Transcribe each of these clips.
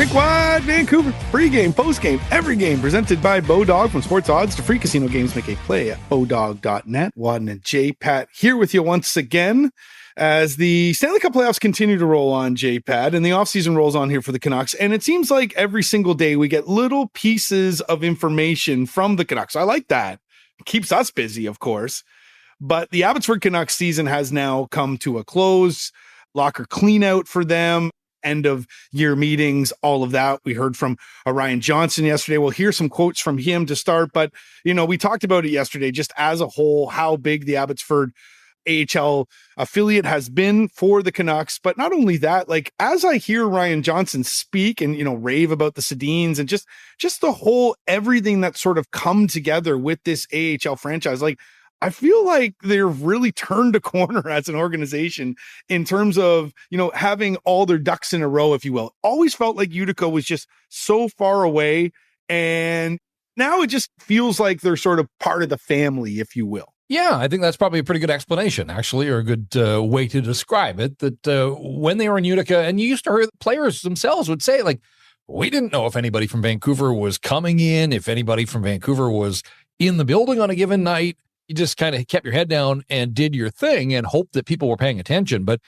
Rink Wide Vancouver. Pre-game, post-game, every game presented by Bodog. From sports odds to free casino games, make a play at bodog.net. Wadden and J-Pat here with you once again as the Stanley Cup Playoffs continue to roll on, J-Pat, and the offseason rolls on here for the Canucks. And it seems like every single day we get little pieces of information from the Canucks. I like that. It keeps us busy, of course. But the Abbotsford Canucks season has now come to a close. Locker clean out for them. End of year meetings, all of that. We heard from Ryan Johnson yesterday. We'll hear some quotes from him to start, but we talked about it yesterday, just as a whole, how big the Abbotsford AHL affiliate has been for the Canucks. But not only that, like as I hear Ryan Johnson speak and, rave about the Sedins and just the whole, everything that's sort of come together with this AHL franchise, like I feel like they've really turned a corner as an organization in terms of, having all their ducks in a row, if you will. Always felt like Utica was just so far away. And now it just feels like they're sort of part of the family, if you will. Yeah, I think that's probably a pretty good explanation, actually, or a good way to describe it, that when they were in Utica, and you used to hear the players themselves would say, like, we didn't know if anybody from Vancouver was coming in, if anybody from Vancouver was in the building on a given night. You just kind of kept your head down and did your thing and hoped that people were paying attention. But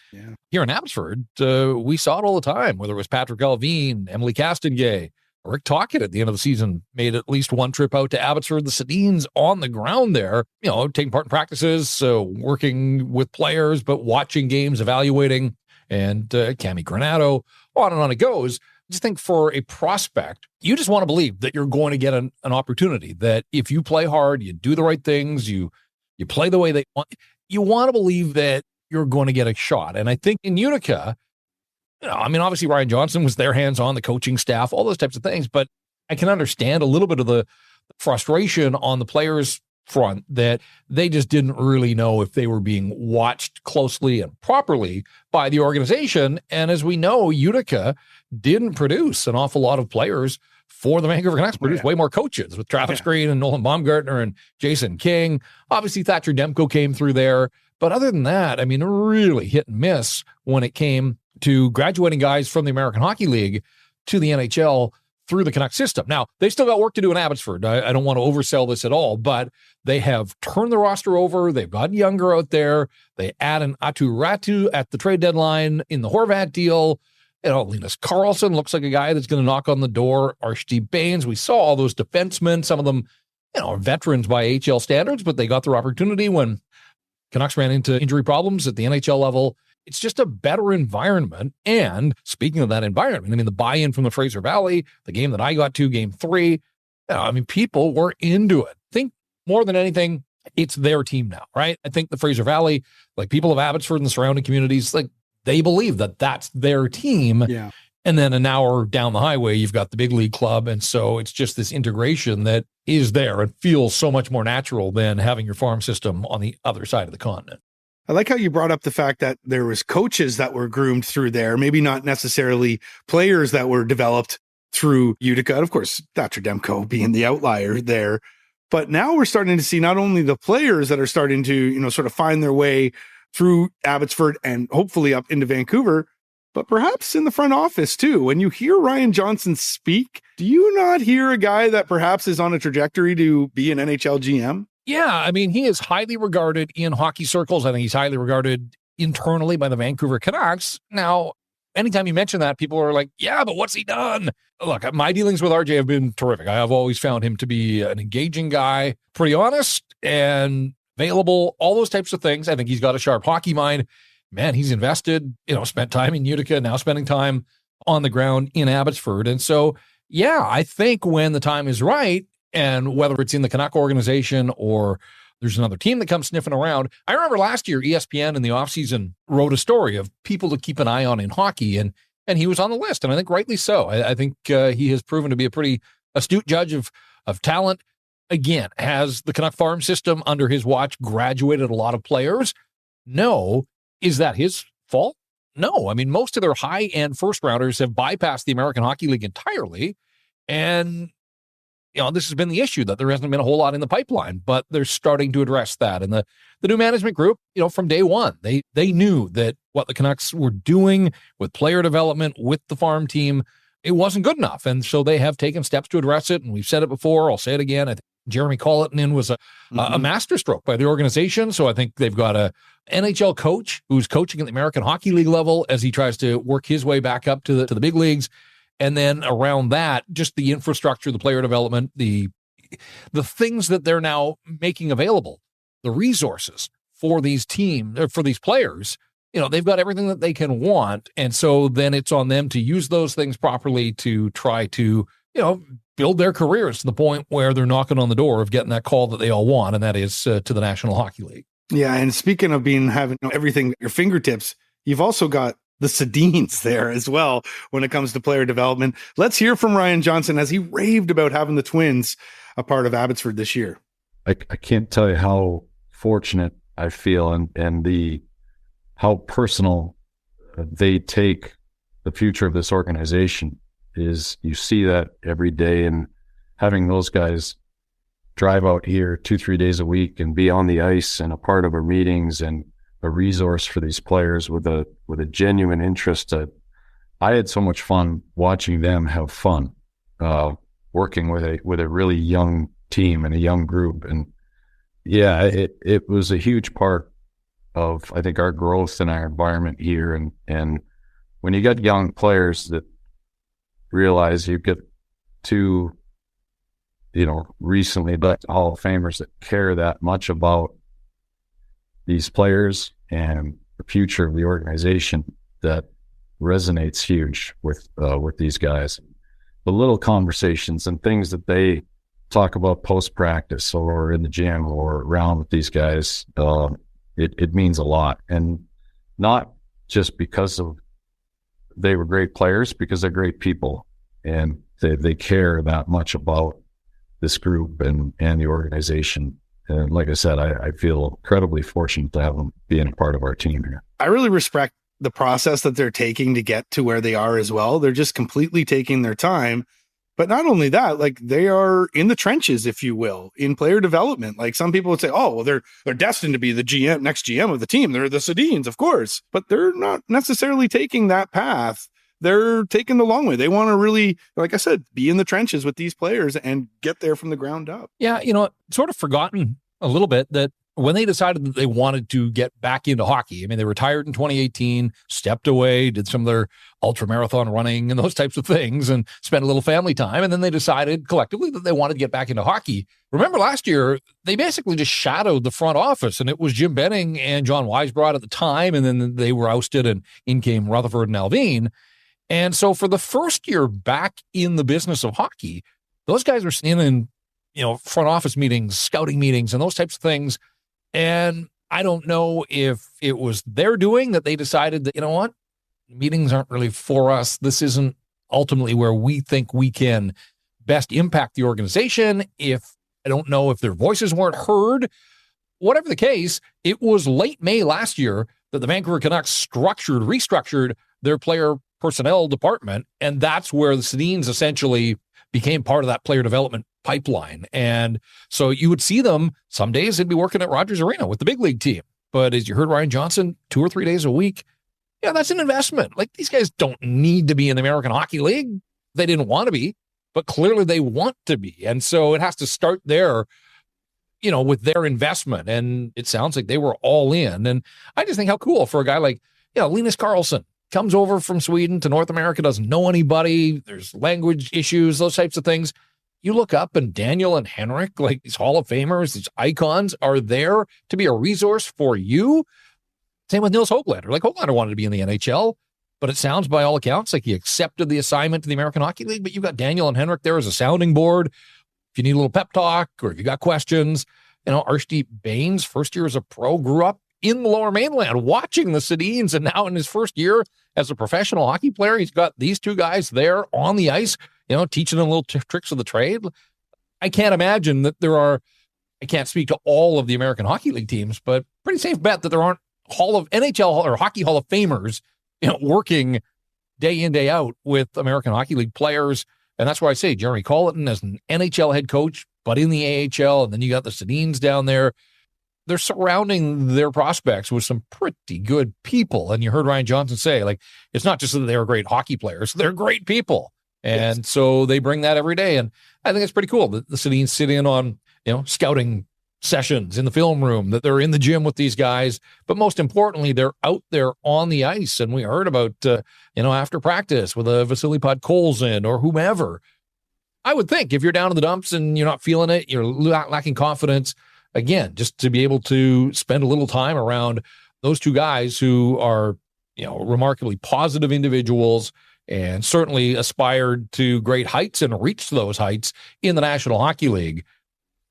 here in Abbotsford, we saw it all the time, whether it was Patrick Alvin, Emily Castengay, Rick Tocchet at the end of the season made at least one trip out to Abbotsford. The Sedins on the ground there, taking part in practices, so working with players, but watching games, evaluating, and Cami Granato, on and on it goes. I just think for a prospect, you just want to believe that you're going to get an opportunity, that if you play hard, you do the right things, you play the way they want, you want to believe that you're going to get a shot. And I think in Utica, obviously Ryan Johnson was their hands-on, the coaching staff, all those types of things, but I can understand a little bit of the frustration on the players' front that they just didn't really know if they were being watched closely and properly by the organization. And as we know, Utica didn't produce an awful lot of players for the Vancouver Canucks, produced way more coaches with Travis Green and Nolan Baumgartner and Jason King. Obviously, Thatcher Demko came through there. But other than that, really hit and miss when it came to graduating guys from the American Hockey League to the NHL through the Canucks system. Now, they still got work to do in Abbotsford. I don't want to oversell this at all, but they have turned the roster over. They've gotten younger out there. They add an Atu Ratu at the trade deadline in the Horvat deal. Linus Karlsson looks like a guy that's going to knock on the door. Archie Baines, we saw all those defensemen, some of them, are veterans by AHL standards, but they got their opportunity when Canucks ran into injury problems at the NHL level. It's just a better environment. And speaking of that environment, the buy-in from the Fraser Valley, the game that I got to, game 3, people were into it. I think more than anything, it's their team now, right? I think the Fraser Valley, like people of Abbotsford and the surrounding communities, like they believe that that's their team. Yeah. And then an hour down the highway, you've got the big league club. And so it's just this integration that is there and feels so much more natural than having your farm system on the other side of the continent. I like how you brought up the fact that there was coaches that were groomed through there, maybe not necessarily players that were developed through Utica. Of course, Thatcher Demko being the outlier there. But now we're starting to see not only the players that are starting to, sort of find their way through Abbotsford and hopefully up into Vancouver, but perhaps in the front office too. When you hear Ryan Johnson speak, do you not hear a guy that perhaps is on a trajectory to be an NHL GM? Yeah, he is highly regarded in hockey circles. I think he's highly regarded internally by the Vancouver Canucks. Now, anytime you mention that, people are like, yeah, but what's he done? Look, my dealings with RJ have been terrific. I have always found him to be an engaging guy, pretty honest and available, all those types of things. I think he's got a sharp hockey mind. Man, he's invested, spent time in Utica, now spending time on the ground in Abbotsford. And so, yeah, I think when the time is right, and whether it's in the Canuck organization or there's another team that comes sniffing around. I remember last year, ESPN in the offseason wrote a story of people to keep an eye on in hockey, and he was on the list, and I think rightly so. I think he has proven to be a pretty astute judge of talent. Again, has the Canuck farm system under his watch graduated a lot of players? No. Is that his fault? No. Most of their high-end first-rounders have bypassed the American Hockey League entirely, and this has been the issue, that there hasn't been a whole lot in the pipeline, but they're starting to address that. And the new management group, from day one, they knew that what the Canucks were doing with player development, with the farm team, it wasn't good enough. And so they have taken steps to address it. And we've said it before. I'll say it again. I think Jeremy Colleton was a masterstroke by the organization. So I think they've got a NHL coach who's coaching at the American Hockey League level as he tries to work his way back up to the big leagues. And then around that, just the infrastructure, the player development, the things that they're now making available, the resources for these teams, or for these players, they've got everything that they can want. And so then it's on them to use those things properly to try to, build their careers to the point where they're knocking on the door of getting that call that they all want, and that is to the National Hockey League. Yeah, and speaking of having everything at your fingertips, you've also got the Sedins there as well when it comes to player development. Let's hear from Ryan Johnson as he raved about having the Twins a part of Abbotsford this year. I can't tell you how fortunate I feel and how personal they take the future of this organization. Is you see that every day, and having those guys drive out here 2-3 days a week and be on the ice and a part of our meetings and a resource for these players with a genuine interest. I had so much fun watching them have fun, working with a really young team and a young group. And yeah, it was a huge part of, I think, our growth and our environment here. And when you got young players that realize you get two, recently but Hall of Famers that care that much about these players and the future of the organization, that resonates huge with these guys. The little conversations and things that they talk about post-practice or in the gym or around with these guys, it means a lot. And not just because they were great players, because they're great people, and they care that much about this group and the organization. And like I said, I feel incredibly fortunate to have them being a part of our team here. I really respect the process that they're taking to get to where they are as well. They're just completely taking their time. But not only that, like, they are in the trenches, if you will, in player development. Like, some people would say, oh, well, they're destined to be the next GM of the team. They're the Sedins, of course, but they're not necessarily taking that path. They're taking the long way. They want to really, like I said, be in the trenches with these players and get there from the ground up. Yeah, sort of forgotten a little bit that when they decided that they wanted to get back into hockey, I mean, they retired in 2018, stepped away, did some of their ultra marathon running and those types of things, and spent a little family time. And then they decided collectively that they wanted to get back into hockey. Remember last year, they basically just shadowed the front office, and it was Jim Benning and John Weisbrod at the time. And then they were ousted, and in came Rutherford and Alvin. And so for the first year back in the business of hockey, those guys were sitting in, front office meetings, scouting meetings, and those types of things. And I don't know if it was their doing that they decided that, what, meetings aren't really for us. This isn't ultimately where we think we can best impact the organization. I don't know if their voices weren't heard. Whatever the case, it was late May last year that the Vancouver Canucks restructured their player personnel department. And that's where the Sedins essentially became part of that player development pipeline. And so you would see them some days they'd be working at Rogers Arena with the big league team. But as you heard Ryan Johnson, 2 or 3 days a week, that's an investment. Like, these guys don't need to be in the American Hockey League. They didn't want to be, but clearly they want to be. And so it has to start there, with their investment. And it sounds like they were all in. And I just think how cool for a guy like, Linus Karlsson comes over from Sweden to North America, doesn't know anybody. There's language issues, those types of things. You look up and Daniel and Henrik, like these Hall of Famers, these icons, are there to be a resource for you. Same with Nils Höglander. Like, Höglander wanted to be in the NHL, but it sounds by all accounts like he accepted the assignment to the American Hockey League. But you've got Daniel and Henrik there as a sounding board. If you need a little pep talk or if you got questions, Arshdeep Bains, first year as a pro, grew up in the Lower Mainland watching the Sedins, and now in his first year as a professional hockey player, he's got these two guys there on the ice, teaching them little tricks of the trade. I can't imagine that I can't speak to all of the American Hockey League teams, but pretty safe bet that there aren't NHL or Hockey Hall of Famers, working day in, day out with American Hockey League players. And that's why I say Jeremy Colleton as an NHL head coach, but in the AHL, and then you got the Sedins down there. They're surrounding their prospects with some pretty good people. And you heard Ryan Johnson say, like, it's not just that they're great hockey players, they're great people. And so they bring that every day. And I think it's pretty cool that the Sedins sit in on, scouting sessions in the film room, that they're in the gym with these guys. But most importantly, they're out there on the ice. And we heard about, after practice with a Vasily Podkolzin or whomever. I would think if you're down in the dumps and you're not feeling it, you're lacking confidence, again, just to be able to spend a little time around those two guys who are, remarkably positive individuals and certainly aspired to great heights and reached those heights in the National Hockey League.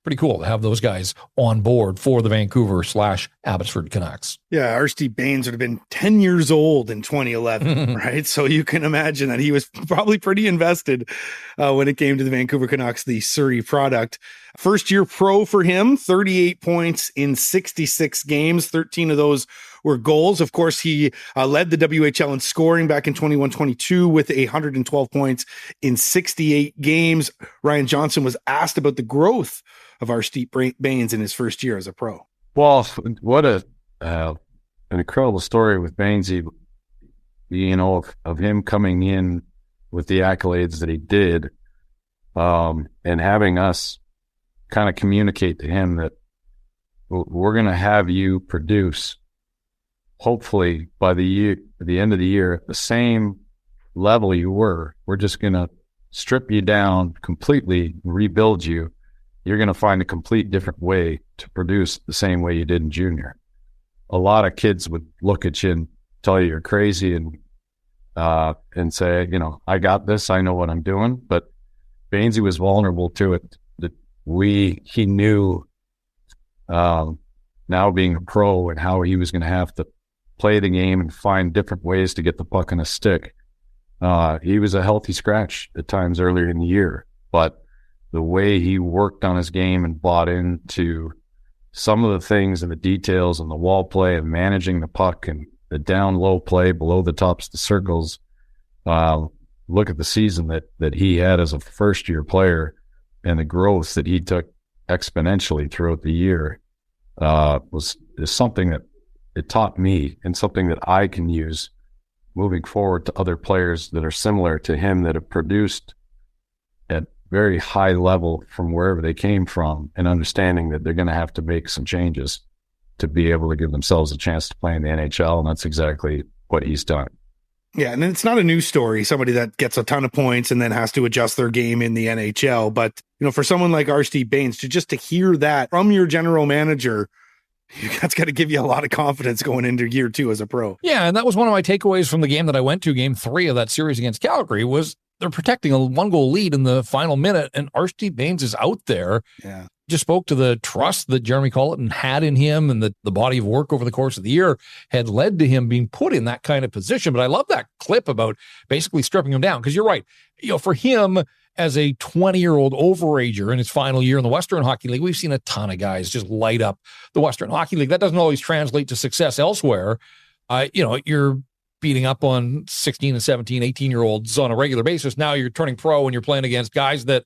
Pretty cool to have those guys on board for the Vancouver/Abbotsford Canucks. Yeah, Archie Bains would have been 10 years old in 2011, right? So you can imagine that he was probably pretty invested when it came to the Vancouver Canucks, the Surrey product. First year pro for him, 38 points in 66 games, 13 of those were goals. Of course, he led the WHL in scoring back in 21-22 with 112 points in 68 games. Ryan Johnson was asked about the growth of Archie Bains in his first year as a pro. Well, what an incredible story with Bainsy, of him coming in with the accolades that he did, and having us kind of communicate to him that we're going to have you produce, hopefully by the end of the year, at the same level you were. We're just going to strip you down completely, rebuild you. You're going to find a complete different way to produce the same way you did in junior. A lot of kids would look at you and tell you you're crazy and say, I got this, I know what I'm doing. But Bainsy was vulnerable to it. He knew now being a pro and how he was going to have to play the game and find different ways to get the puck on a stick. He was a healthy scratch at times earlier in the year, but the way he worked on his game and bought into some of the things and the details and the wall play and managing the puck and the down low play below the tops of the circles. Look at the season that he had as a first year player and the growth that he took exponentially throughout the year is something that it taught me and something that I can use moving forward to other players that are similar to him that have produced at very high level from wherever they came from, and understanding that they're going to have to make some changes to be able to give themselves a chance to play in the NHL. And that's exactly what he's done. Yeah, and it's not a new story, somebody that gets a ton of points and then has to adjust their game in the NHL. But, for someone like Archie Bains, to hear that from your general manager, that's got to give you a lot of confidence going into year two as a pro. Yeah, and that was one of my takeaways from the game that I went to, game 3 of that series against Calgary, was they're protecting a 1-goal lead in the final minute, and Archie Bains is out there. Yeah. Just spoke to the trust that Jeremy Colleton had in him, and the body of work over the course of the year had led to him being put in that kind of position. But I love that clip about basically stripping him down, because you're right. For him, as a 20-year-old overager in his final year in the Western Hockey League, we've seen a ton of guys just light up the Western Hockey League. That doesn't always translate to success elsewhere. You're beating up on 16 and 17, 18-year-olds on a regular basis. Now you're turning pro and you're playing against guys that,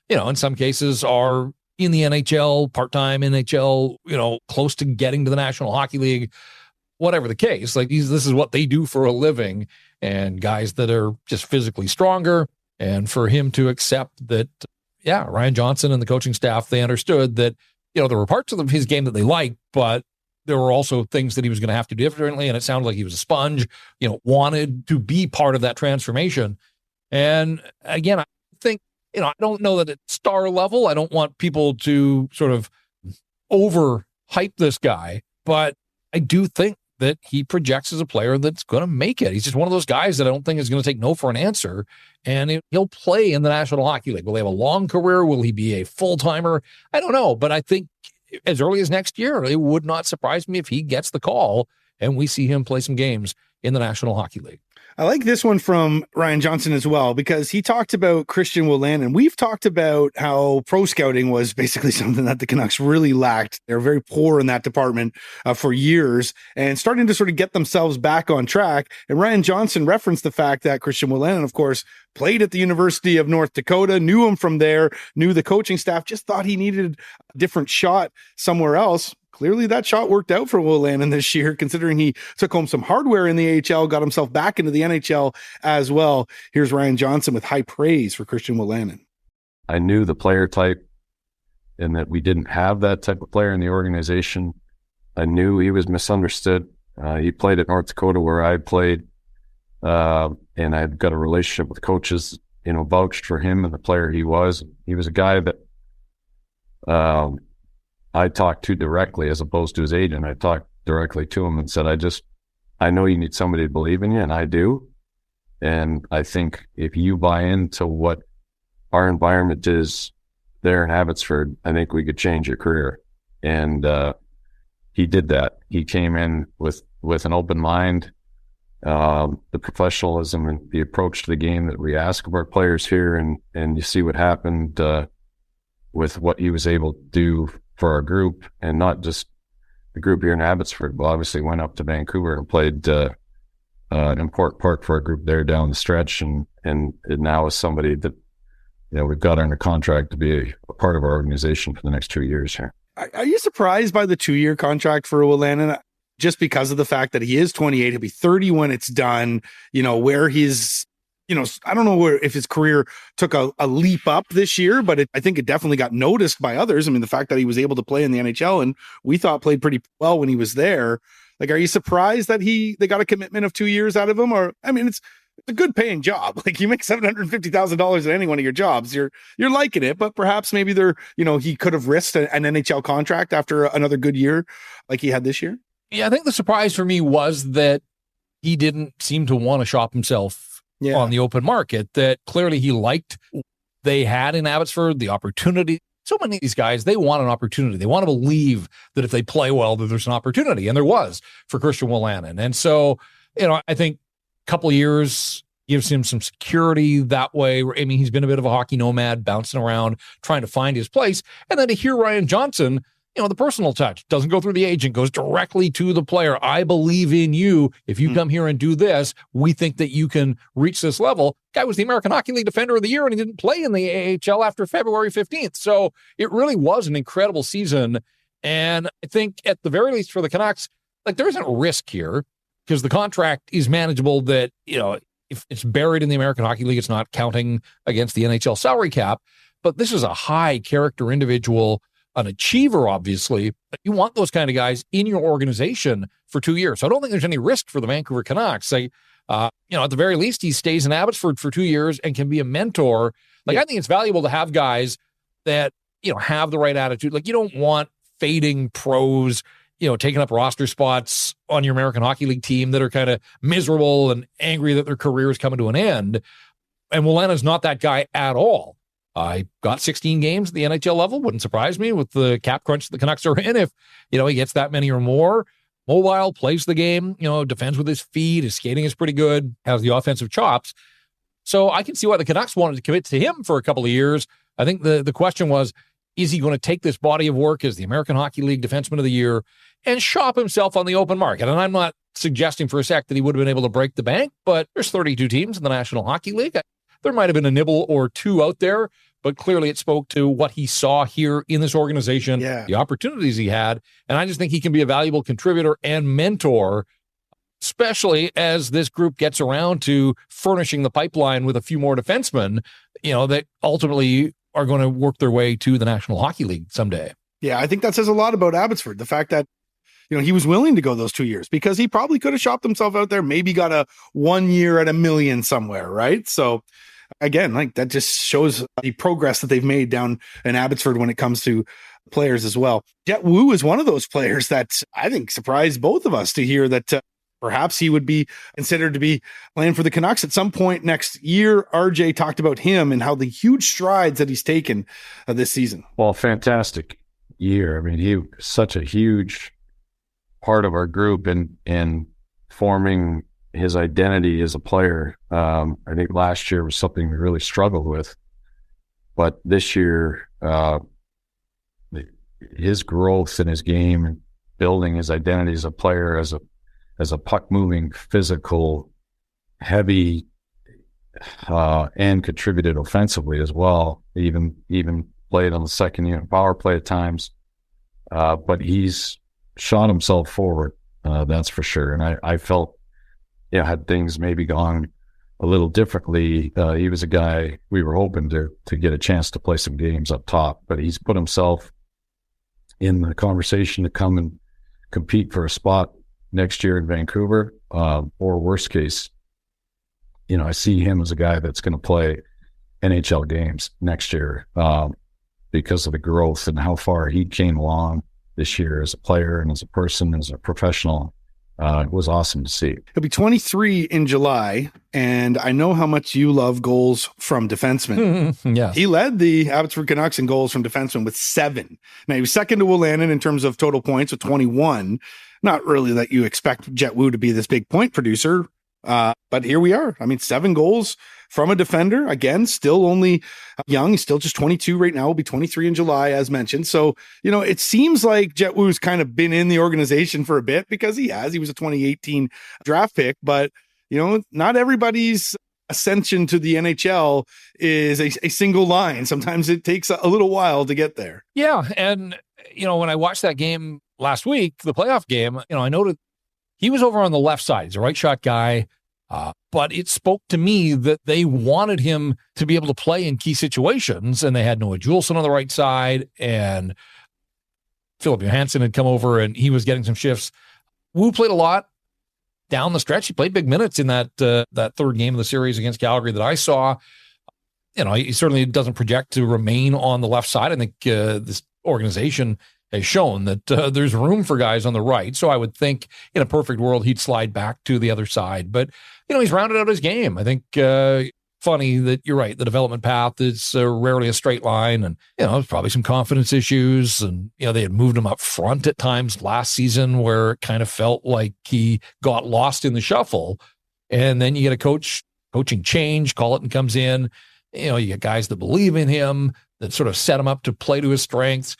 in some cases are in the NHL, part-time NHL, close to getting to the National Hockey League, whatever the case. Like this is what they do for a living, and guys that are just physically stronger. And for him to accept that, Ryan Johnson and the coaching staff, they understood that, there were parts of his game that they liked, but there were also things that he was going to have to do differently. And it sounded like he was a sponge, wanted to be part of that transformation. And again, I think, I don't know that at star level, I don't want people to sort of overhype this guy, but I do think that he projects as a player that's going to make it. He's just one of those guys that I don't think is going to take no for an answer. And he'll play in the National Hockey League. Will he have a long career? Will he be a full-timer? I don't know. But I think as early as next year, it would not surprise me if he gets the call and we see him play some games in the National Hockey League. I like this one from Ryan Johnson as well, because he talked about Christian Wolanin, and we've talked about how pro scouting was basically something that the Canucks really lacked. They're very poor in that department for years, and starting to sort of get themselves back on track. And Ryan Johnson referenced the fact that Christian Wolanin, of course, played at the University of North Dakota, knew him from there, knew the coaching staff, just thought he needed a different shot somewhere else. clearly that shot worked out for Wolanin this year, considering he took home some hardware in the AHL, got himself back into the NHL as well. Here's Ryan Johnson with high praise for Christian Wolanin. I knew the player type and that we didn't have that type of player in the organization. I knew he was misunderstood. He played at North Dakota where I played, and I've got a relationship with coaches, vouched for him and the player he was. He was a guy that I talked to directly as opposed to his agent. I talked directly to him and said, I know you need somebody to believe in you, and I do. And I think if you buy into what our environment is there in Abbotsford, I think we could change your career. And he did that. He came in with an open mind, the professionalism and the approach to the game that we ask of our players here. And you see what happened with what he was able to do for our group, and not just the group here in Abbotsford, but obviously went up to Vancouver and played an important part for our group there down the stretch. And now is somebody that, we've got under contract to be a part of our organization for the next 2 years here. Are you surprised by the 2-year contract for Wolanin? Just because of the fact that he is 28, he'll be 30 when it's done, where he's, I don't know if his career took a leap up this year, but I think it definitely got noticed by others. I mean, the fact that he was able to play in the NHL and we thought played pretty well when he was there. Like, are you surprised that they got a commitment of 2 years out of him? Or, I mean, it's a good paying job. Like, you make $750,000 at any one of your jobs. You're liking it, but perhaps maybe he could have risked an NHL contract after another good year like he had this year. Yeah, I think the surprise for me was that he didn't seem to want to shop himself on the open market, that clearly he liked what they had in Abbotsford, the opportunity. So many of these guys, they want an opportunity. They want to believe that if they play well, that there's an opportunity. And there was for Christian Wolanin. And so, I think a couple of years gives him some security that way. I mean, he's been a bit of a hockey nomad, bouncing around, trying to find his place. And then to hear Ryan Johnson, the personal touch doesn't go through the agent, goes directly to the player. I believe in you. If you come here and do this, we think that you can reach this level. Guy was the American Hockey League Defender of the Year, and he didn't play in the AHL after February 15th. So it really was an incredible season. And I think at the very least for the Canucks, there isn't risk here because the contract is manageable, that, if it's buried in the American Hockey League, it's not counting against the NHL salary cap. But this is a high character individual, an achiever, obviously, but you want those kind of guys in your organization for 2 years. So I don't think there's any risk for the Vancouver Canucks. At the very least, he stays in Abbotsford for 2 years and can be a mentor. I think it's valuable to have guys that, have the right attitude. You don't want fading pros, taking up roster spots on your American Hockey League team that are kind of miserable and angry that their career is coming to an end. And Wolanin's not that guy at all. I got 16 games at the NHL level. Wouldn't surprise me with the cap crunch the Canucks are in if, he gets that many or more. Mobile, plays the game, defends with his feet. His skating is pretty good, has the offensive chops. So I can see why the Canucks wanted to commit to him for a couple of years. I think the question was, is he going to take this body of work as the American Hockey League Defenseman of the Year and shop himself on the open market? And I'm not suggesting for a sec that he would have been able to break the bank, but there's 32 teams in the National Hockey League. There might have been a nibble or two out there, but clearly it spoke to what he saw here in this organization, the opportunities he had. And I just think he can be a valuable contributor and mentor, especially as this group gets around to furnishing the pipeline with a few more defensemen, that ultimately are going to work their way to the National Hockey League someday. Yeah, I think that says a lot about Abbotsford. The fact that, he was willing to go those 2 years because he probably could have shopped himself out there, maybe got a 1 year at $1 million somewhere, right? So again, that just shows the progress that they've made down in Abbotsford when it comes to players as well. Jet Wu is one of those players that I think surprised both of us to hear that perhaps he would be considered to be playing for the Canucks at some point next year. RJ talked about him and how the huge strides that he's taken this season. Well, fantastic year. I mean, he was such a huge part of our group in forming his identity as a player. I think last year was something we really struggled with, but this year, his growth in his game and building his identity as a player, as a puck moving, physical, heavy, and contributed offensively as well. Even played on the second unit power play at times. but he's shot himself forward. That's for sure. And I felt, had things maybe gone a little differently, he was a guy we were hoping to get a chance to play some games up top, but he's put himself in the conversation to come and compete for a spot next year in Vancouver, or worst case, I see him as a guy that's going to play NHL games next year, because of the growth and how far he came along this year as a player and as a person, as a professional. It was awesome to see. He'll be 23 in July, and I know how much you love goals from defensemen. Yeah. He led the Abbotsford Canucks in goals from defensemen with 7. Now, he was second to Willanen in terms of total points with 21. Not really that you expect Jet Wu to be this big point producer, but here we are. I mean, 7 goals from a defender. Again, still only young. He's still just 22 right now. Will be 23 in July, as mentioned. So, it seems like Jet Wu's kind of been in the organization for a bit, because he was a 2018 draft pick, but, not everybody's ascension to the NHL is a single line. Sometimes it takes a little while to get there. Yeah. And, when I watched that game last week, the playoff game, I noted he was over on the left side. He's a right shot guy. But it spoke to me that they wanted him to be able to play in key situations, and they had Noah Juleson on the right side, and Philip Johansson had come over, and he was getting some shifts. Wu played a lot down the stretch. He played big minutes in that third game of the series against Calgary that I saw. He certainly doesn't project to remain on the left side. I think this organization has shown that there's room for guys on the right. So I would think in a perfect world, he'd slide back to the other side. But, he's rounded out his game. I think funny that you're right. The development path is rarely a straight line. And, there's probably some confidence issues. And, they had moved him up front at times last season where it kind of felt like he got lost in the shuffle. And then you get a coaching change, Colleton comes in. You get guys that believe in him, that sort of set him up to play to his strengths.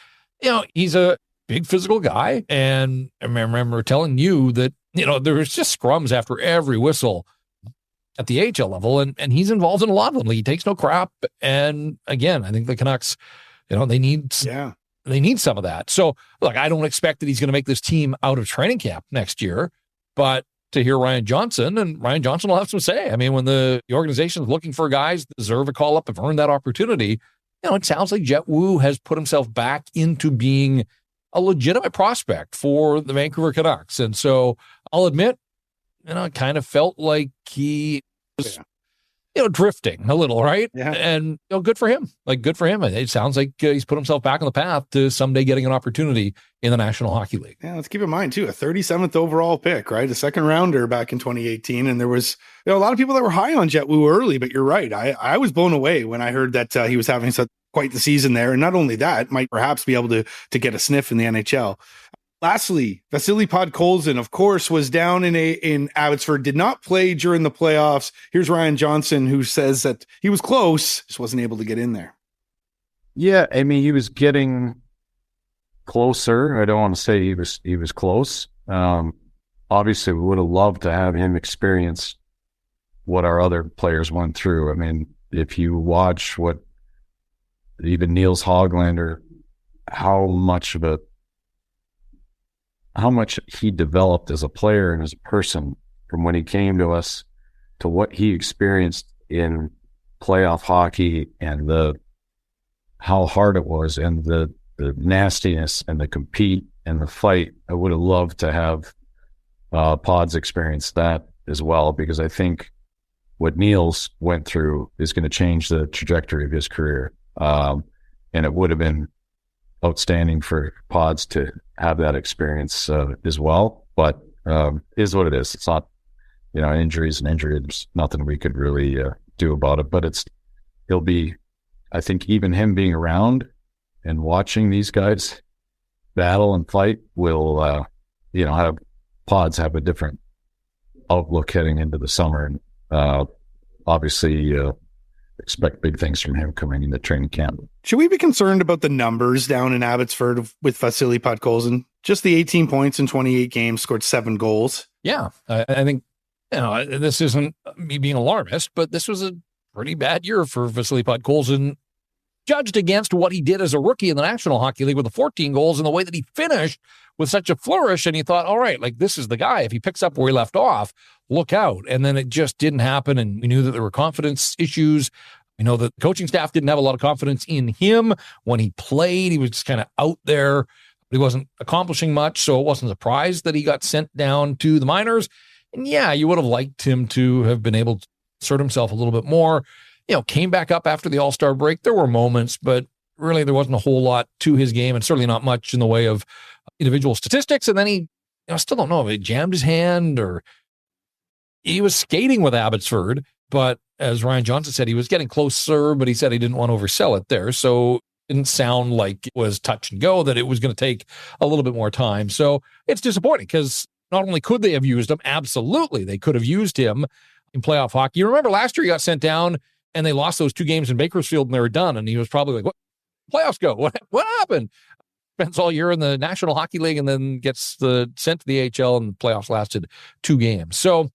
He's a big physical guy. And I remember telling you that, there was just scrums after every whistle at the AHL level. And he's involved in a lot of them. He takes no crap. And again, I think the Canucks, they need some of that. So look, I don't expect that he's going to make this team out of training camp next year, but to hear Ryan Johnson will have some say. I mean, when the organization is looking for guys that deserve a call up, have earned that opportunity, it sounds like Jet Wu has put himself back into being a legitimate prospect for the Vancouver Canucks. And so I'll admit, it kind of felt like he was, drifting a little, right? Yeah. And good for him. Good for him. It sounds like he's put himself back on the path to someday getting an opportunity in the National Hockey League. Yeah, let's keep in mind too, a 37th overall pick, right? A second rounder back in 2018. And there was a lot of people that were high on Jet Wu early, but you're right. I was blown away when I heard that he was having quite the season there. And not only that, might perhaps be able to get a sniff in the NHL. Lastly, Vasily Podkolzin, of course, was down in Abbotsford, did not play during the playoffs. Here's Ryan Johnson, who says that he was close, just wasn't able to get in there. Yeah, I mean, he was getting closer. I don't want to say he was close. Obviously, we would have loved to have him experience what our other players went through. I mean, if you watch what even Niels Hoglander, how much he developed as a player and as a person from when he came to us to what he experienced in playoff hockey, and how hard it was, and the nastiness and the compete and the fight. I would have loved to have Pods experience that as well, because I think what Niels went through is going to change the trajectory of his career. And it would have been outstanding for Pods to have that experience as well. But is what it is. It's not, injuries and injury. There's nothing we could really do about it. But he'll be, I think, even him being around and watching these guys battle and fight will, have Pods have a different outlook heading into the summer. And obviously, expect big things from him coming into training camp. Should we be concerned about the numbers down in Abbotsford with Vasily Podkolzin? Just the 18 points in 28 games, scored 7 goals. Yeah, I think, this isn't me being alarmist, but this was a pretty bad year for Vasily Podkolzin judged against what he did as a rookie in the National Hockey League with the 14 goals and the way that he finished with such a flourish. And he thought, all right, like this is the guy. If he picks up where he left off, look out. And then it just didn't happen. And we knew that there were confidence issues. We know that the coaching staff didn't have a lot of confidence in him when he played. He was just kind of out there. He wasn't accomplishing much. So it wasn't a surprise that he got sent down to the minors. And yeah, you would have liked him to have been able to assert himself a little bit more. Came back up after the All-Star break. There were moments, but really there wasn't a whole lot to his game and certainly not much in the way of individual statistics. And then he, I still don't know if he jammed his hand or he was skating with Abbotsford, but as Ryan Johnson said, he was getting closer, but he said he didn't want to oversell it there. So it didn't sound like it was touch and go, that it was going to take a little bit more time. So it's disappointing because not only could they have used him, absolutely, they could have used him in playoff hockey. You remember last year he got sent down and they lost those 2 games in Bakersfield and they were done. And he was probably like, what? Playoffs go? What happened? Spends all year in the National Hockey League and then gets sent to the AHL, and the playoffs lasted 2 games. So,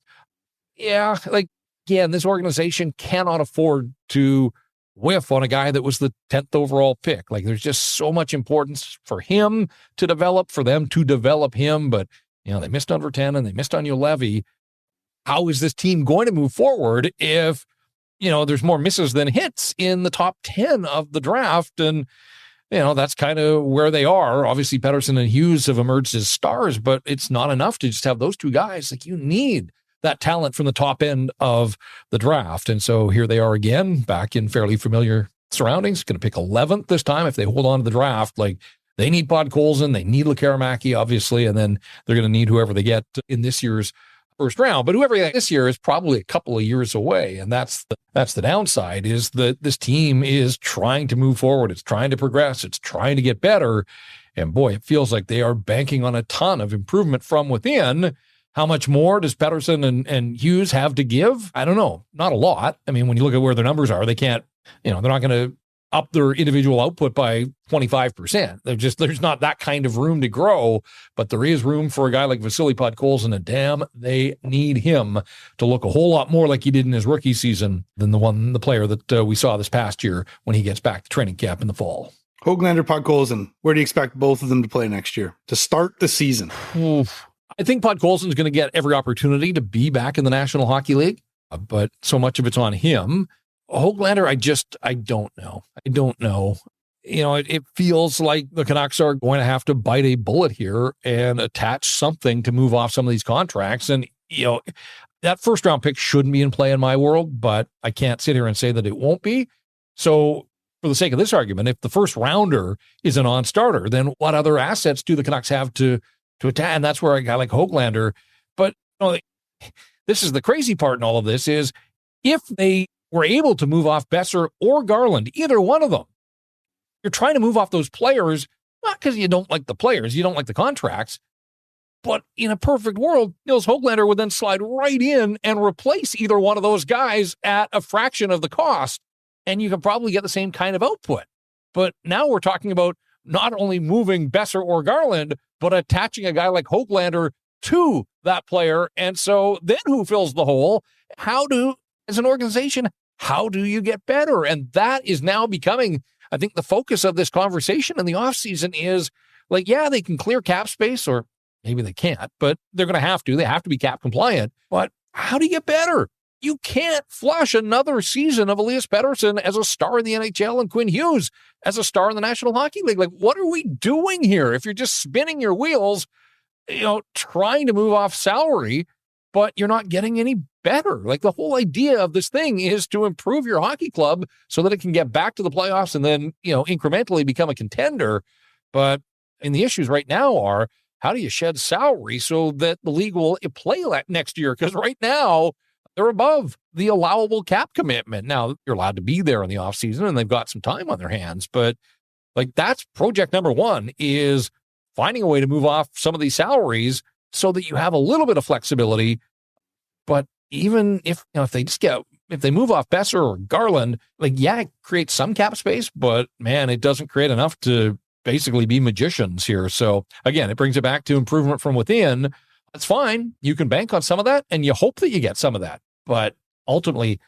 yeah, like, again, this organization cannot afford to whiff on a guy that was the 10th overall pick. Like, there's just so much importance for him to develop, for them to develop him. But, they missed on Vertanen and they missed on Ulevy. How is this team going to move forward if there's more misses than hits in the top 10 of the draft? And, that's kind of where they are. Obviously, Pettersson and Hughes have emerged as stars, but it's not enough to just have those 2 guys. Like, you need that talent from the top end of the draft. And so here they are again, back in fairly familiar surroundings, going to pick 11th this time if they hold on to the draft. Like, they need Podkolzin, they need Lekaramäki, obviously, and then they're going to need whoever they get in this year's first round. But whoever this year is probably a couple of years away. And that's the downside, is that this team is trying to move forward. It's trying to progress. It's trying to get better. And boy, it feels like they are banking on a ton of improvement from within. How much more does Pettersson and Hughes have to give? I don't know. Not a lot. I mean, when you look at where their numbers are, they can't, they're not going to up their individual output by 25%. There's not that kind of room to grow, but there is room for a guy like Vasily Podkolzin, and damn, they need him to look a whole lot more like he did in his rookie season than the player that we saw this past year when he gets back to training camp in the fall. Höglander, Podkolzin, where do you expect both of them to play next year to start the season? I think Podkolzin is going to get every opportunity to be back in the National Hockey League, but so much of it's on him. Höglander, I don't know. I don't know. It feels like the Canucks are going to have to bite a bullet here and attach something to move off some of these contracts. And, that first round pick shouldn't be in play in my world, but I can't sit here and say that it won't be. So for the sake of this argument, if the first rounder is a non-starter, then what other assets do the Canucks have to attack? And that's where a guy like Höglander, but this is the crazy part in all of this, is if they were able to move off Besser or Garland, either one of them, you're trying to move off those players, not because you don't like the players, you don't like the contracts, but in a perfect world, Nils Höglander would then slide right in and replace either one of those guys at a fraction of the cost, and you can probably get the same kind of output. But now we're talking about not only moving Besser or Garland, but attaching a guy like Höglander to that player. And so then who fills the hole? As an organization, how do you get better? And that is now becoming, I think, the focus of this conversation in the offseason is like, yeah, they can clear cap space, or maybe they can't, but they're going to have to. They have to be cap compliant. But how do you get better? You can't flush another season of Elias Pettersson as a star in the NHL and Quinn Hughes as a star in the National Hockey League. Like, what are we doing here? If you're just spinning your wheels, trying to move off salary, but you're not getting any better. Like, the whole idea of this thing is to improve your hockey club so that it can get back to the playoffs and then, incrementally become a contender. But the issues right now are, how do you shed salary so that the league will play next year? Because right now they're above the allowable cap commitment. Now, you're allowed to be there in the offseason and they've got some time on their hands, but like, that's project number one, is finding a way to move off some of these salaries so that you have a little bit of flexibility. But even if they move off Besser or Garland, like, yeah, it creates some cap space, but man, it doesn't create enough to basically be magicians here. So again, it brings it back to improvement from within. That's fine. You can bank on some of that and you hope that you get some of that. But ultimately,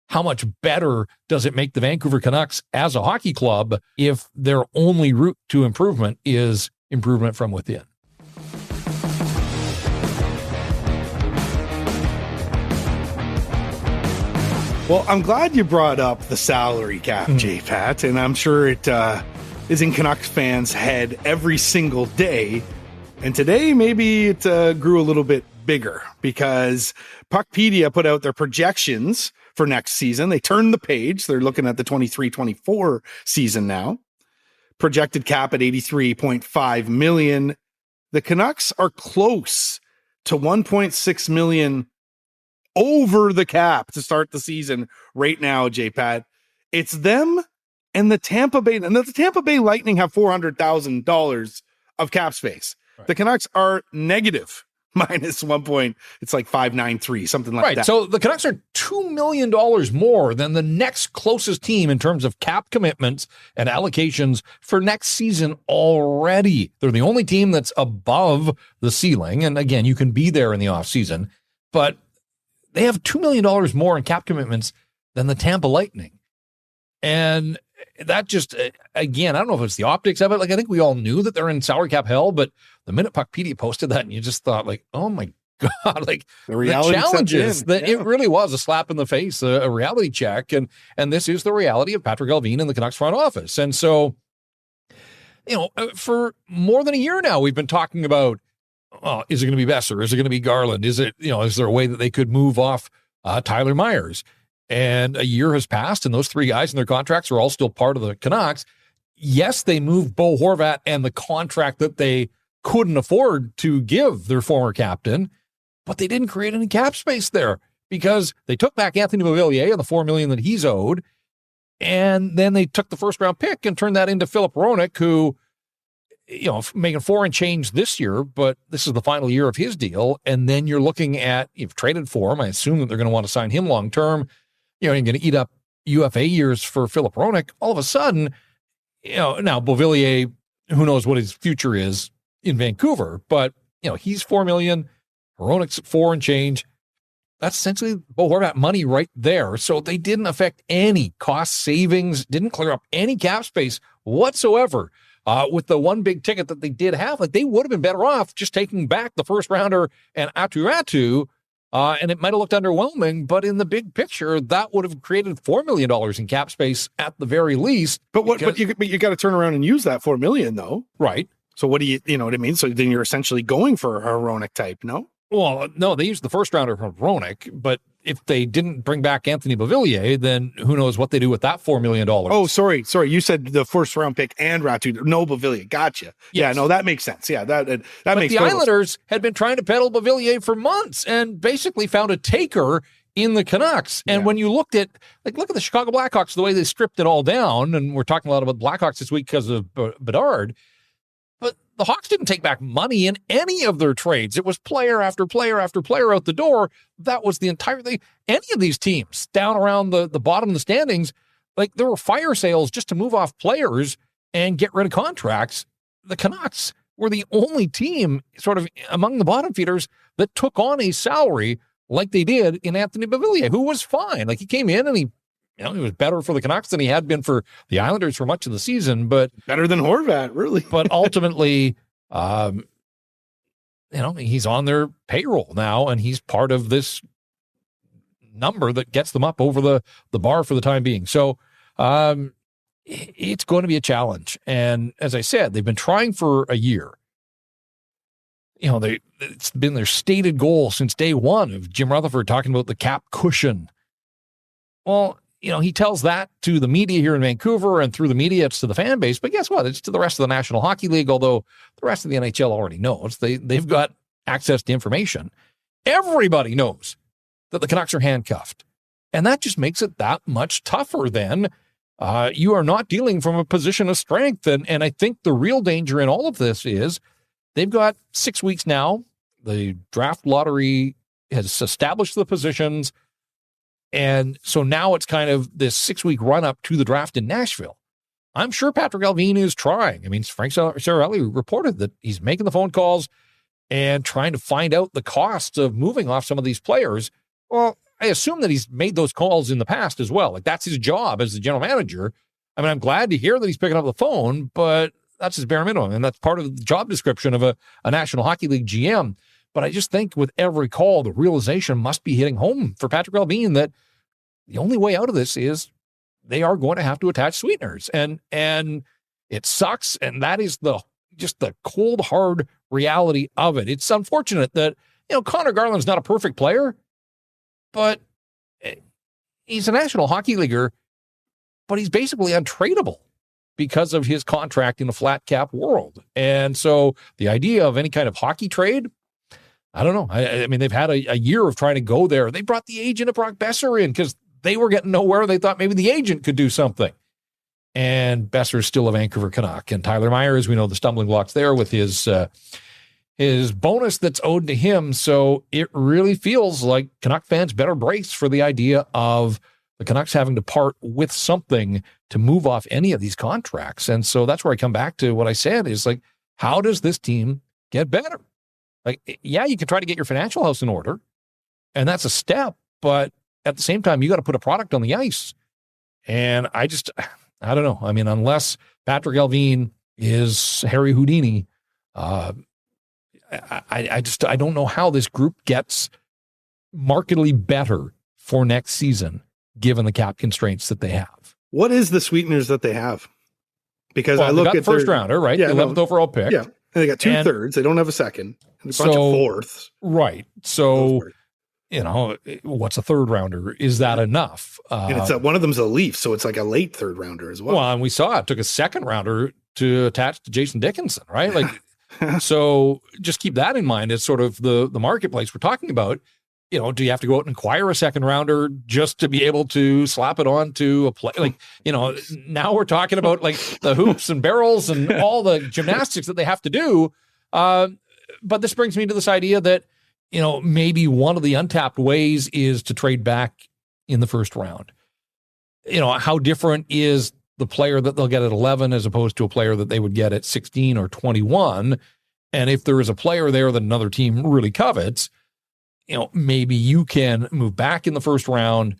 how much better does it make the Vancouver Canucks as a hockey club if their only route to improvement is improvement from within? Well, I'm glad you brought up the salary cap, J-Pat, and I'm sure it is in Canucks fans' head every single day. And today, maybe it grew a little bit bigger because Puckpedia put out their projections for next season. They turned the page. They're looking at the 23-24 season now. Projected cap at $83.5 million. The Canucks are close to $1.6 million over the cap to start the season right now, J-Pat. It's them and the Tampa Bay. And the Tampa Bay Lightning have $400,000 of cap space. Right. The Canucks are negative minus 1 point. It's like 593, something like that. So the Canucks are $2 million more than the next closest team in terms of cap commitments and allocations for next season already. They're the only team that's above the ceiling. And again, you can be there in the offseason, but they have $2 million more in cap commitments than the Tampa Lightning. And that just, again, I don't know if it's the optics of it. Like, I think we all knew that they're in salary cap hell, but the minute Puckpedia posted that and you just thought like, oh my God, like the challenges that it really was a slap in the face, a reality check. And this is the reality of Patrick Allvin and the Canucks front office. And so, for more than a year now, we've been talking about, is it going to be Besser? Is it going to be Garland? Is it, is there a way that they could move off Tyler Myers? And a year has passed, and those three guys and their contracts are all still part of the Canucks. Yes, they moved Bo Horvat and the contract that they couldn't afford to give their former captain, but they didn't create any cap space there because they took back Anthony Beauvillier and the $4 million that he's owed, and then they took the first-round pick and turned that into Philip Hronek, who, making $4 and change this year, but this is the final year of his deal. And then you're looking at, you've traded for him. I assume that they're going to want to sign him long-term. You're going to eat up UFA years for Philip Hronek. All of a sudden, now Beauvillier, who knows what his future is in Vancouver, but, he's $4 million. Hronek's at 4 and change. That's essentially Bo Horvat money right there. So they didn't affect any cost savings, didn't clear up any cap space whatsoever. With the one big ticket that they did have, like they would have been better off just taking back the first rounder and Atu, and it might have looked underwhelming, but in the big picture, that would have created $4 million in cap space at the very least. But you got to turn around and use that $4 million though, right? So what do you know what I mean? So then you're essentially going for a Hronek type, no? Well, no, they used the first rounder from Hronek, but if they didn't bring back Anthony Beauvillier, then who knows what they do with that $4 million. Oh, sorry. You said the first round pick and Ratu. No, Beauvillier. Gotcha. Yes. Yeah, no, that makes sense. Yeah, that makes sense. The Islanders had been trying to peddle Beauvillier for months and basically found a taker in the Canucks. And when you look at the Chicago Blackhawks, the way they stripped it all down, and we're talking a lot about Blackhawks this week because of Bedard, but the Hawks didn't take back money in any of their trades. It was player after player after player out the door. That was the entire thing. Any of these teams down around the bottom of the standings, like there were fire sales just to move off players and get rid of contracts. The Canucks were the only team sort of among the bottom feeders that took on a salary like they did in Anthony Beauvillier, who was fine. Like he came in and he was better for the Canucks than he had been for the Islanders for much of the season, but better than Horvat, really. But ultimately, he's on their payroll now, and he's part of this number that gets them up over the bar for the time being. So it's going to be a challenge. And as I said, they've been trying for a year. It's been their stated goal since day one of Jim Rutherford talking about the cap cushion. Well, he tells that to the media here in Vancouver, and through the media, it's to the fan base. But guess what? It's to the rest of the National Hockey League, although the rest of the NHL already knows. They've got access to information. Everybody knows that the Canucks are handcuffed. And that just makes it that much tougher then. You are not dealing from a position of strength. And I think the real danger in all of this is they've got 6 weeks now. The draft lottery has established the positions. And so now it's kind of this 6-week run up to the draft in Nashville. I'm sure Patrick Allvin is trying. I mean, Frank Saravalli reported that he's making the phone calls and trying to find out the costs of moving off some of these players. Well, I assume that he's made those calls in the past as well. Like, that's his job as the general manager. I mean, I'm glad to hear that he's picking up the phone, but that's his bare minimum. And that's part of the job description of a National Hockey League GM. But I just think with every call, the realization must be hitting home for Patrick Allvin that the only way out of this is they are going to have to attach sweeteners. And it sucks. And that is just the cold, hard reality of it. It's unfortunate that, Connor Garland's not a perfect player, but he's a National Hockey Leaguer, but he's basically untradeable because of his contract in a flat cap world. And so the idea of any kind of hockey trade, I don't know. I mean, they've had a year of trying to go there. They brought the agent of Brock Besser in because they were getting nowhere. They thought maybe the agent could do something. And Besser's still a Vancouver Canuck. And Tyler Myers, we know the stumbling blocks there with his bonus that's owed to him. So it really feels like Canuck fans better brace for the idea of the Canucks having to part with something to move off any of these contracts. And so that's where I come back to what I said is like, how does this team get better? Like, yeah, you can try to get your financial house in order, and that's a step, but at the same time, you got to put a product on the ice. And I don't know. I mean, unless Patrick Allvin is Harry Houdini, I don't know how this group gets markedly better for next season, given the cap constraints that they have. What is the sweeteners that they have? Because I look at the first rounder, right? Yeah, the 11th overall pick. Yeah. And they got 2/3. They don't have a second. And a bunch of fourths. Right. So, what's a third rounder? Is that enough? And it's one of them's a Leaf, so it's like a late third rounder as well. Well, and we saw it took a second rounder to attach to Jason Dickinson, right? Like, so just keep that in mind as sort of the marketplace we're talking about. Do you have to go out and acquire a second rounder just to be able to slap it on to a play? Like, now we're talking about like the hoops and barrels and all the gymnastics that they have to do. But this brings me to this idea that, maybe one of the untapped ways is to trade back in the first round. How different is the player that they'll get at 11 as opposed to a player that they would get at 16 or 21? And if there is a player there that another team really covets, maybe you can move back in the first round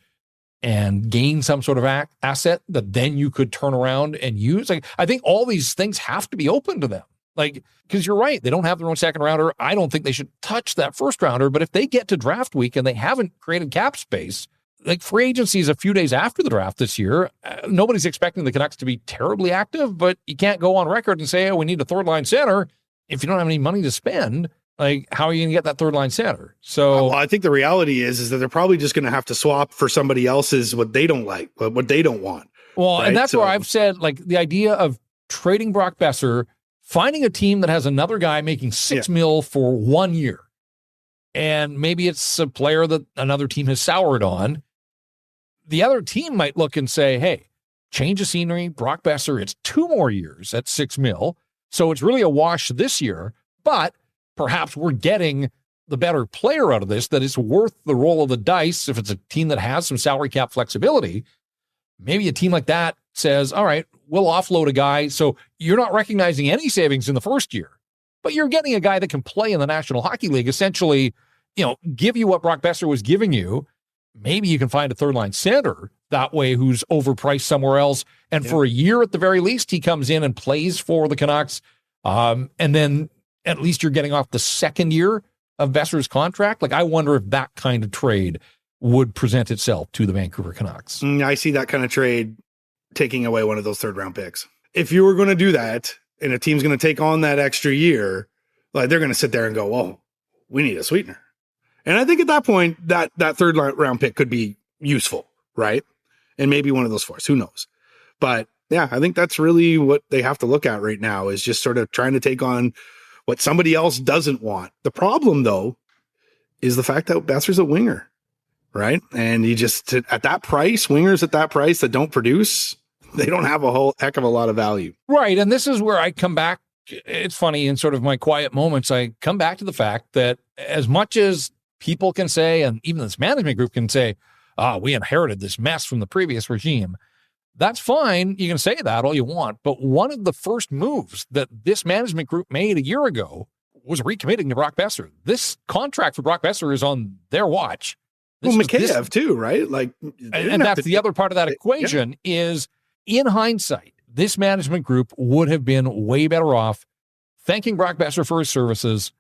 and gain some sort of asset that then you could turn around and use. Like, I think all these things have to be open to them. Like, because you're right, they don't have their own second rounder. I don't think they should touch that first rounder, but if they get to draft week and they haven't created cap space, like free agency is a few days after the draft this year. Nobody's expecting the Canucks to be terribly active, but you can't go on record and say, we need a third line center if you don't have any money to spend. Like, how are you going to get that third line center? So I think the reality is that they're probably just going to have to swap for somebody else's what they don't like, what they don't want. Well, right? And that's where I've said, like, the idea of trading Brock Besser, finding a team that has another guy making $6 million for 1 year, and maybe it's a player that another team has soured on. The other team might look and say, hey, change of scenery, Brock Besser, it's 2 more years at $6 million. So it's really a wash this year, but perhaps we're getting the better player out of this that is worth the roll of the dice. If it's a team that has some salary cap flexibility, maybe a team like that says, all right, we'll offload a guy. So you're not recognizing any savings in the first year, but you're getting a guy that can play in the National Hockey League, essentially, give you what Brock Besser was giving you. Maybe you can find a third line center that way who's overpriced somewhere else. And for a year at the very least, he comes in and plays for the Canucks. And then at least you're getting off the second year of Besser's contract. Like, I wonder if that kind of trade would present itself to the Vancouver Canucks. I see that kind of trade taking away one of those third round picks. If you were going to do that and a team's going to take on that extra year, like, they're going to sit there and go, well, we need a sweetener. And I think at that point, that third round pick could be useful, right? And maybe one of those fours, who knows? But yeah, I think that's really what they have to look at right now, is just sort of trying to take on what somebody else doesn't want. The problem, though, is the fact that Besser's a winger, right? And you just, at that price, wingers at that price that don't produce, they don't have a whole heck of a lot of value. Right. And this is where I come back. It's funny, in sort of my quiet moments, I come back to the fact that as much as people can say, and even this management group can say, we inherited this mess from the previous regime. That's fine. You can say that all you want. But one of the first moves that this management group made a year ago was recommitting to Brock Besser. This contract for Brock Besser is on their watch. Mikheyev too, right? Like, and that's the other part of that equation is, in hindsight, this management group would have been way better off thanking Brock Besser for his services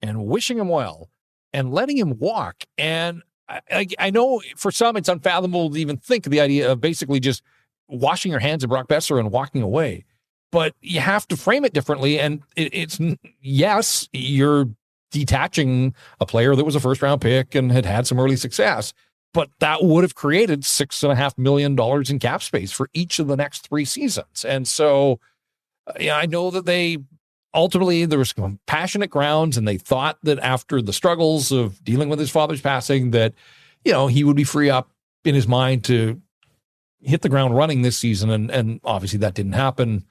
and wishing him well and letting him walk. And I know for some it's unfathomable to even think of the idea of basically just washing your hands of Brock Besser and walking away. But you have to frame it differently. And it's yes, you're detaching a player that was a first-round pick and had some early success, but that would have created $6.5 million in cap space for each of the next 3 seasons. And so I know that they ultimately, there was compassionate grounds, and they thought that after the struggles of dealing with his father's passing that, he would be free up in his mind to hit the ground running this season. And obviously that didn't happen.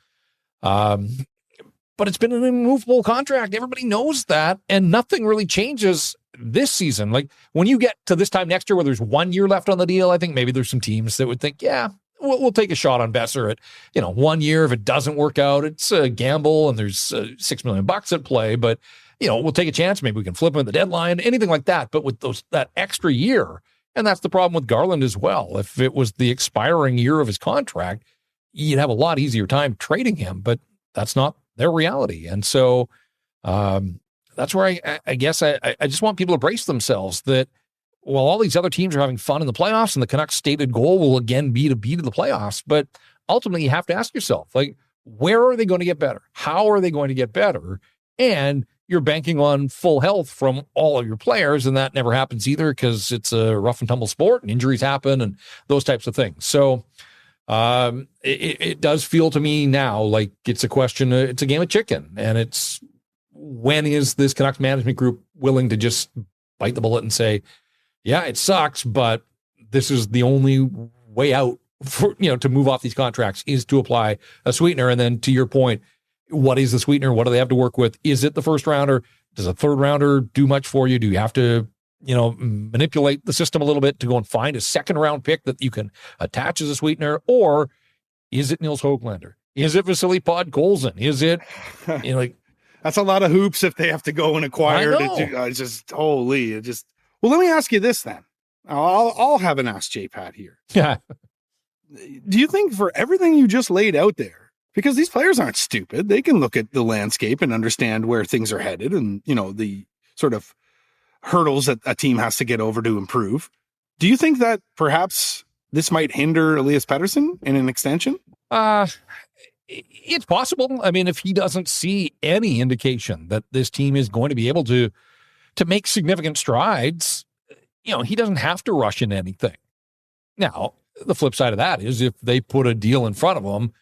But it's been an immovable contract. Everybody knows that, and nothing really changes this season. Like when you get to this time next year where there's 1 year left on the deal, I think maybe there's some teams that would think, yeah, we'll take a shot on Besser at, 1 year. If it doesn't work out, it's a gamble and there's $6 million at play, but we'll take a chance. Maybe we can flip him at the deadline, anything like that. But with that extra year, and that's the problem with Garland as well. If it was the expiring year of his contract, you'd have a lot easier time trading him, but that's not their reality. And so that's where I guess I just want people to brace themselves that while all these other teams are having fun in the playoffs and the Canucks' stated goal will again be to be to the playoffs, but ultimately you have to ask yourself, like, where are they going to get better? How are they going to get better? And you're banking on full health from all of your players, and that never happens either because it's a rough and tumble sport and injuries happen and those types of things. So it does feel to me now like it's a question, it's a game of chicken, and it's when is this Canucks management group willing to just bite the bullet and say, yeah, it sucks, but this is the only way out for, to move off these contracts is to apply a sweetener. And then to your point, what is the sweetener? What do they have to work with? Is it the first rounder? Does a third rounder do much for you? Do you have to, manipulate the system a little bit to go and find a second round pick that you can attach as a sweetener? Or is it Nils Höglander? Is it Vasily Podkolzin? Is it, that's a lot of hoops if they have to go and acquire it. Well, let me ask you this then. I'll have an Ask J-Pat here. Yeah. Do you think for everything you just laid out there, because these players aren't stupid, they can look at the landscape and understand where things are headed and, the sort of hurdles that a team has to get over to improve. Do you think that perhaps this might hinder Elias Pettersson in an extension? It's possible. I mean, if he doesn't see any indication that this team is going to be able to make significant strides, he doesn't have to rush into anything. Now, the flip side of that is if they put a deal in front of him,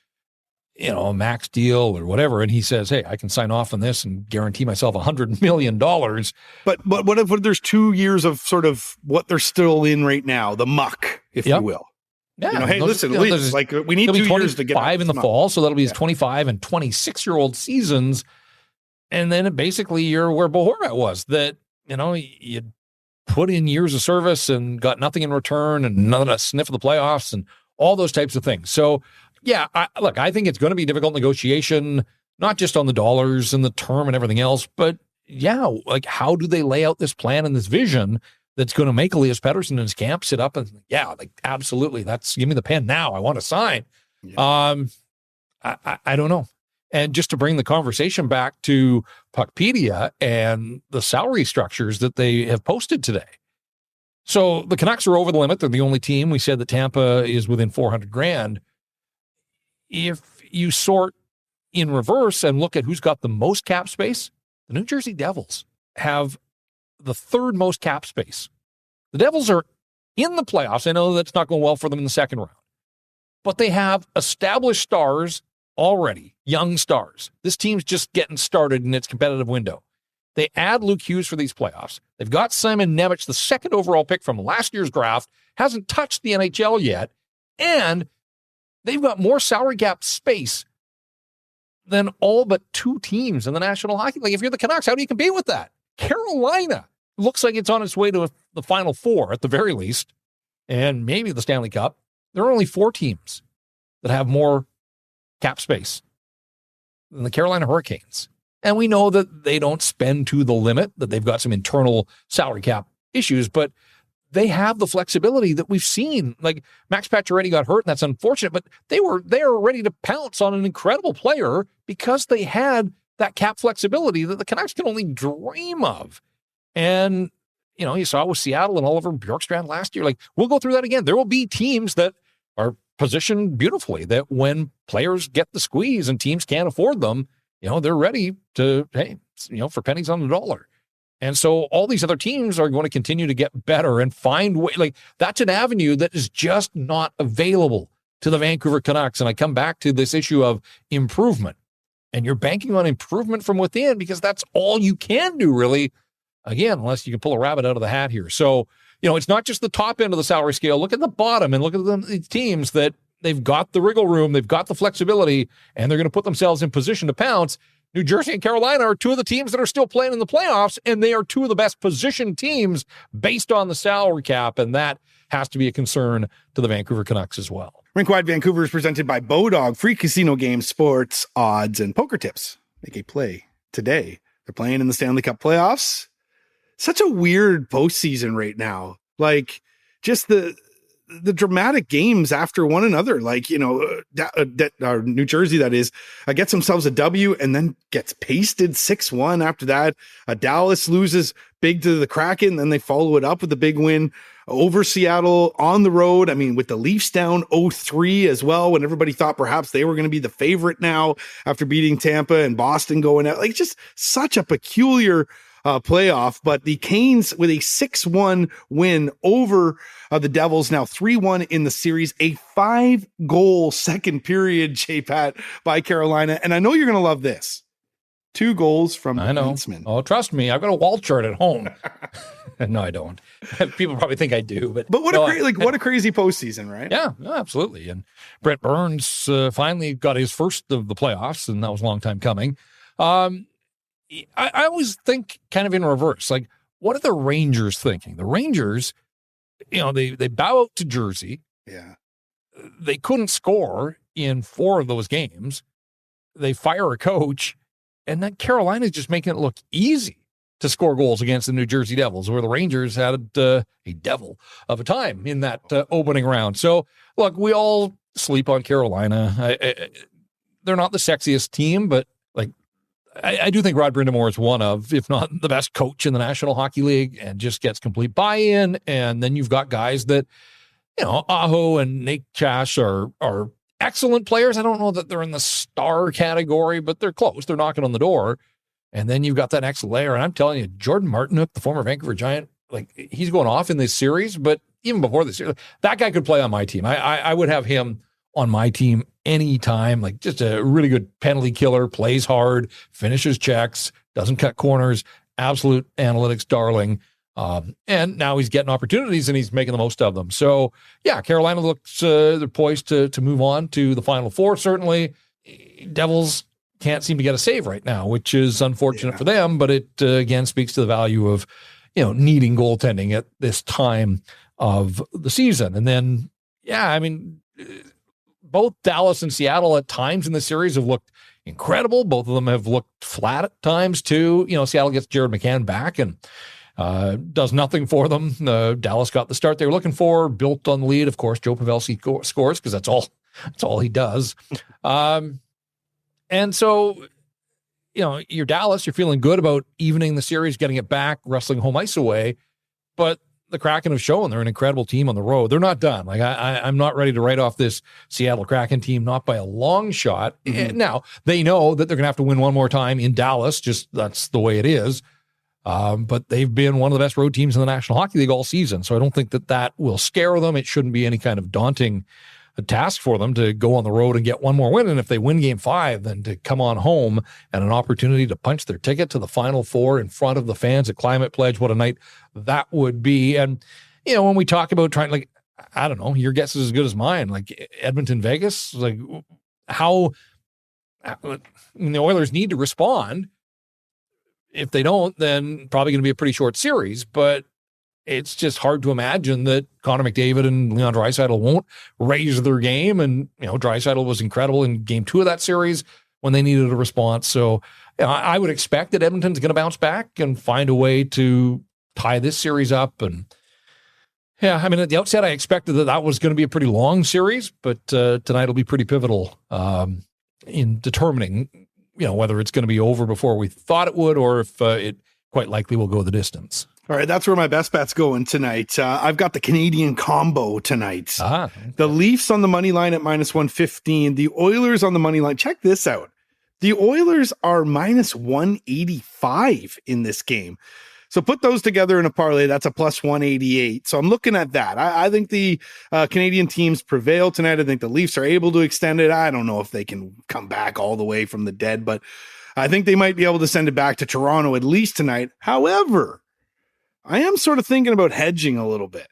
a max deal or whatever, and he says, hey, I can sign off on this and guarantee myself $100 million. But what if there's 2 years of sort of what they're still in right now, the muck, if you will? Yeah. Hey, listen, like we need 2 years to get 5 in the fall, so that'll be his 25 and 26-year-old seasons. And then basically you're where Bo Horvat was, that, you put in years of service and got nothing in return and not a sniff of the playoffs and all those types of things. So, yeah, I think it's going to be difficult negotiation, not just on the dollars and the term and everything else, but yeah, like how do they lay out this plan and this vision that's going to make Elias Pettersson and his camp sit up and, yeah, like absolutely, give me the pen now. I want to sign. Yeah. I don't know. And just to bring the conversation back to Puckpedia and the salary structures that they have posted today. So the Canucks are over the limit. They're the only team. We said that Tampa is within $400,000. If you sort in reverse and look at who's got the most cap space, the New Jersey Devils have the third most cap space. The Devils are in the playoffs. I know that's not going well for them in the second round, but they have established stars already, young stars. This team's just getting started in its competitive window. They add Luke Hughes for these playoffs. They've got Simon Nemec, the second overall pick from last year's draft, hasn't touched the NHL yet, and they've got more salary cap space than all but 2 teams in the National Hockey League. If you're the Canucks, how do you compete with that? Carolina looks like it's on its way to the Final Four at the very least, and maybe the Stanley Cup. There are only 4 teams that have more cap space than the Carolina Hurricanes. And we know that they don't spend to the limit, that they've got some internal salary cap issues, but they have the flexibility that we've seen. Like Max Pacioretty got hurt, and that's unfortunate, but they were ready to pounce on an incredible player because they had that cap flexibility that the Canucks can only dream of. And, you saw with Seattle and Oliver Bjorkstrand last year. Like, we'll go through that again. There will be teams that are positioned beautifully that when players get the squeeze and teams can't afford them, they're ready to, for pennies on the dollar. And so all these other teams are going to continue to get better and find way. Like, that's an avenue that is just not available to the Vancouver Canucks. And I come back to this issue of improvement, and you're banking on improvement from within because that's all you can do, really. Again, unless you can pull a rabbit out of the hat here. So, it's not just the top end of the salary scale. Look at the bottom and look at the teams that they've got the wriggle room, they've got the flexibility, and they're going to put themselves in position to pounce. New Jersey and Carolina are two of the teams that are still playing in the playoffs, and they are two of the best positioned teams based on the salary cap, and that has to be a concern to the Vancouver Canucks as well. Rink-wide Vancouver is presented by Bodog, free casino games, sports, odds, and poker tips. Make a play today. They're playing in the Stanley Cup Playoffs. Such a weird postseason right now. Like, just the dramatic games after one another, like, New Jersey, that is, gets themselves a W and then gets pasted 6-1 after that. Dallas loses big to the Kraken. Then they follow it up with a big win over Seattle on the road. I mean, with the Leafs down 0-3 as well, when everybody thought perhaps they were going to be the favorite now after beating Tampa and Boston going out. Like, just such a peculiar playoff. But the Canes with a 6-1 win over the Devils, now 3-1 in the series, a 5-goal second period, J-Pat, by Carolina. And I know you're going to love this. 2 goals from defensemen. Oh, trust me, I've got a wall chart at home. No, I don't. People probably think I do, but what a crazy postseason, right? Yeah, absolutely. And Brent Burns finally got his first of the playoffs, and that was a long time coming. I always think kind of in reverse. Like, what are the Rangers thinking? The Rangers, they bow out to Jersey. Yeah. They couldn't score in 4 of those games. They fire a coach, and then Carolina's just making it look easy to score goals against the New Jersey Devils, where the Rangers had a devil of a time in that opening round. So, look, we all sleep on Carolina. They're not the sexiest team, but I do think Rod Brind'Amour is one of, if not the best coach in the National Hockey League, and just gets complete buy-in. And then you've got guys that, Aho and Nate Chash are excellent players. I don't know that they're in the star category, but they're close. They're knocking on the door. And then you've got that next layer. And I'm telling you, Jordan Martinook, the former Vancouver Giant, like, he's going off in this series, but even before this series, that guy could play on my team. I would have him on my team anytime. Like, just a really good penalty killer, plays hard, finishes checks, doesn't cut corners, absolute analytics darling. And now he's getting opportunities and he's making the most of them. So yeah, Carolina looks, they're poised to move on to the Final Four. Certainly Devils can't seem to get a save right now, which is unfortunate for them, but it again speaks to the value of, needing goaltending at this time of the season. And then, both Dallas and Seattle at times in the series have looked incredible. Both of them have looked flat at times too. Seattle gets Jared McCann back and does nothing for them. Dallas got the start they were looking for, built on the lead. Of course, Joe Pavelski scores because that's all he does. And so, you're Dallas, you're feeling good about evening the series, getting it back, wrestling home ice away. But the Kraken have shown they're an incredible team on the road. They're not done. Like, I'm not ready to write off this Seattle Kraken team, not by a long shot. Mm-hmm. Now, they know that they're going to have to win one more time in Dallas. Just that's the way it is. But they've been one of the best road teams in the National Hockey League all season. So I don't think that will scare them. It shouldn't be any kind of daunting task for them to go on the road and get one more win. And if they win Game 5, then to come on home and an opportunity to punch their ticket to the Final Four in front of the fans at Climate Pledge, what a night that would be. And, when we talk about trying, like, I don't know, your guess is as good as mine, like Edmonton, Vegas, like how the Oilers need to respond. If they don't, then probably going to be a pretty short series, but it's just hard to imagine that Connor McDavid and Leon Draisaitl won't raise their game. And, Draisaitl was incredible in Game 2 of that series when they needed a response. So I would expect that Edmonton's going to bounce back and find a way to tie this series up. And Yeah, I mean, at the outset, I expected that was going to be a pretty long series, but tonight will be pretty pivotal in determining, whether it's going to be over before we thought it would, or if it quite likely will go the distance. All right, that's where my best bet's going tonight. I've got the Canadian combo tonight. Okay. The Leafs on the money line at -115. The Oilers on the money line. Check this out. The Oilers are -185 in this game. So put those together in a parlay, that's a +188. So I'm looking at that. I think the Canadian teams prevail tonight. I think the Leafs are able to extend it. I don't know if they can come back all the way from the dead, but I think they might be able to send it back to Toronto at least tonight. However, I am sort of thinking about hedging a little bit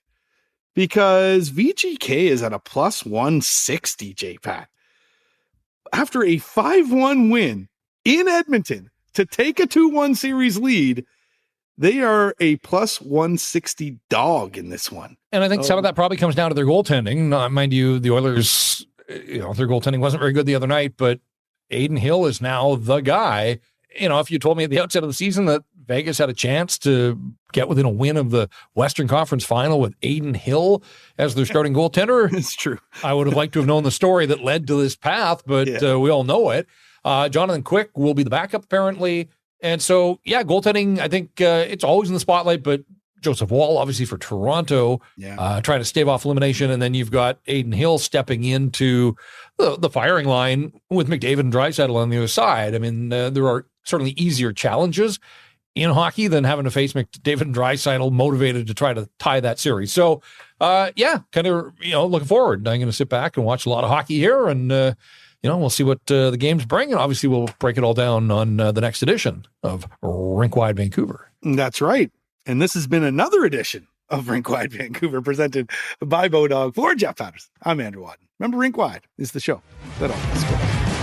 because VGK is at a +160, J-Pat. After a 5-1 win in Edmonton to take a 2-1 series lead, they are a +160 dog in this one. And I think some of that probably comes down to their goaltending. Mind you, the Oilers, their goaltending wasn't very good the other night, but Aiden Hill is now the guy. If you told me at the outset of the season that Vegas had a chance to get within a win of the Western Conference Final with Aiden Hill as their starting goaltender, it's true. I would have liked to have known the story that led to this path, but we all know it. Jonathan Quick will be the backup, apparently. And so, goaltending, I think it's always in the spotlight, but Joseph Wall, obviously for Toronto, trying to stave off elimination. And then you've got Aiden Hill stepping into the firing line with McDavid and Draisaitl on the other side. I mean, there are certainly easier challenges in hockey than having to face McDavid and Draisaitl motivated to try to tie that series. So, kind of, looking forward. I'm going to sit back and watch a lot of hockey here, and, we'll see what the games bring. And obviously, we'll break it all down on the next edition of Rink Wide Vancouver. That's right. And this has been another edition of Rink Wide Vancouver presented by Bodog for Jeff Patterson. I'm Andrew Wadden. Remember, Rink Wide is the show that always scores.